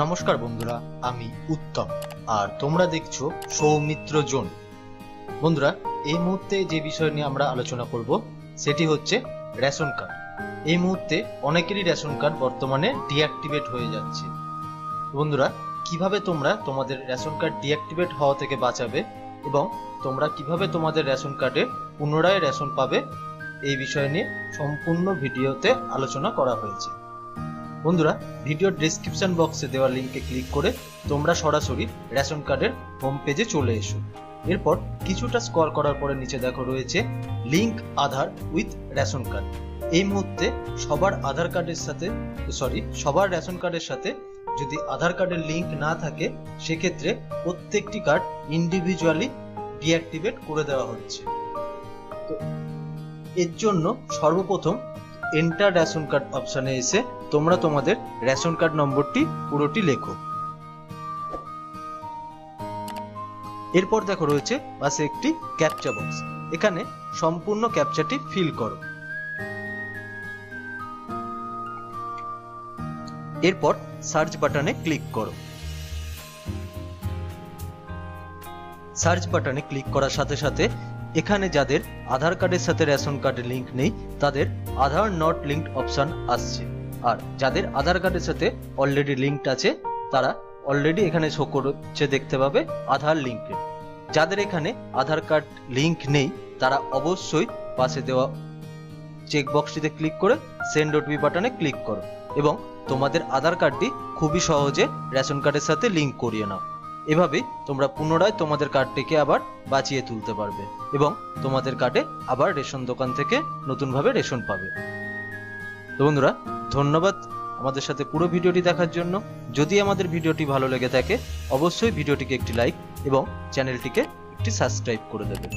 নমস্কার বন্ধুরা, আমি উত্তম আর তোমরা দেখছো সৌমিত্র জোন। বন্ধুরা, এই মুহূর্তে যে বিষয় নিয়ে আমরা আলোচনা করব সেটি হচ্ছে রেশন কার্ড। এই মুহূর্তে অনেকেরই রেশন কার্ড বর্তমানে ডিঅ্যাক্টিভেট হয়ে যাচ্ছে। বন্ধুরা, কিভাবে তোমরা তোমাদের রেশন কার্ড ডিঅ্যাক্টিভেট হওয়া থেকে বাঁচাবে এবং তোমরা কিভাবে তোমাদের রেশন কার্ডে পুনরায় রেশন পাবে, এই বিষয় নিয়ে সম্পূর্ণ ভিডিওতে আলোচনা করা হয়েছে। বন্ধুরা, ভিডিওর ডেসক্রিপশন বক্সে দেওয়া লিঙ্কে ক্লিক করে তোমরা সরাসরি রেশন কার্ডের হোম পেজে চলে এসো। এরপর কিছুটা স্ক্রল করার পরে নিচে দেখো রয়েছে link Aadhaar with ration card. এই মুহূর্তে সবার রেশন কার্ডের সাথে যদি আধার কার্ডের লিঙ্ক না থাকে, সেক্ষেত্রে প্রত্যেকটি কার্ড ইন্ডিভিজুয়ালি ডিঅ্যাক্টিভেট করে দেওয়া হচ্ছে। তো এর জন্য সর্বপ্রথম এন্টার রেশন কার্ড অপশনে এসে তোমরা তোমাদের রেশন কার্ড নম্বরটি পুরোটি লেখো। এরপর দেখো রয়েছে পাশে একটি ক্যাপচা বক্স, এখানে সম্পূর্ণ ক্যাপচাটি ফিল করো। এরপর সার্চ বাটনে ক্লিক করো। সার্চ বাটনে ক্লিক করার সাথে সাথে এখানে যাদের আধার কার্ডের সাথে রেশন কার্ডের লিঙ্ক নেই তাদের আধার নট লিঙ্কড অপশন আসছে, আর যাদের আধার কার্ডের সাথে অলরেডি লিঙ্কড আছে তারা অলরেডি এখানে শো করছে, দেখতে পাবে আধার লিঙ্কেড। যাদের এখানে আধার কার্ড লিঙ্ক নেই তারা অবশ্যই পাশে দেওয়া চেক বক্সটিতে ক্লিক করে সেন্ড ওটিপি বাটনে ক্লিক করো এবং তোমাদের আধার কার্ডটি খুবই সহজে রেশন কার্ডের সাথে লিঙ্ক করিয়ে নাও। এভাবেই তোমরা পুনরায় তোমাদের কার্ডটিকে আবার বাঁচিয়ে তুলতে পারবে এবং তোমাদের কার্ডে আবার রেশন দোকান থেকে নতুনভাবে রেশন পাবে। তো বন্ধুরা, ধন্যবাদ আমাদের সাথে পুরো ভিডিওটি দেখার জন্য। যদি আমাদের ভিডিওটি ভালো লেগে থাকে অবশ্যই ভিডিওটিকে একটি লাইক এবং চ্যানেলটিকে একটি সাবস্ক্রাইব করে দেবে।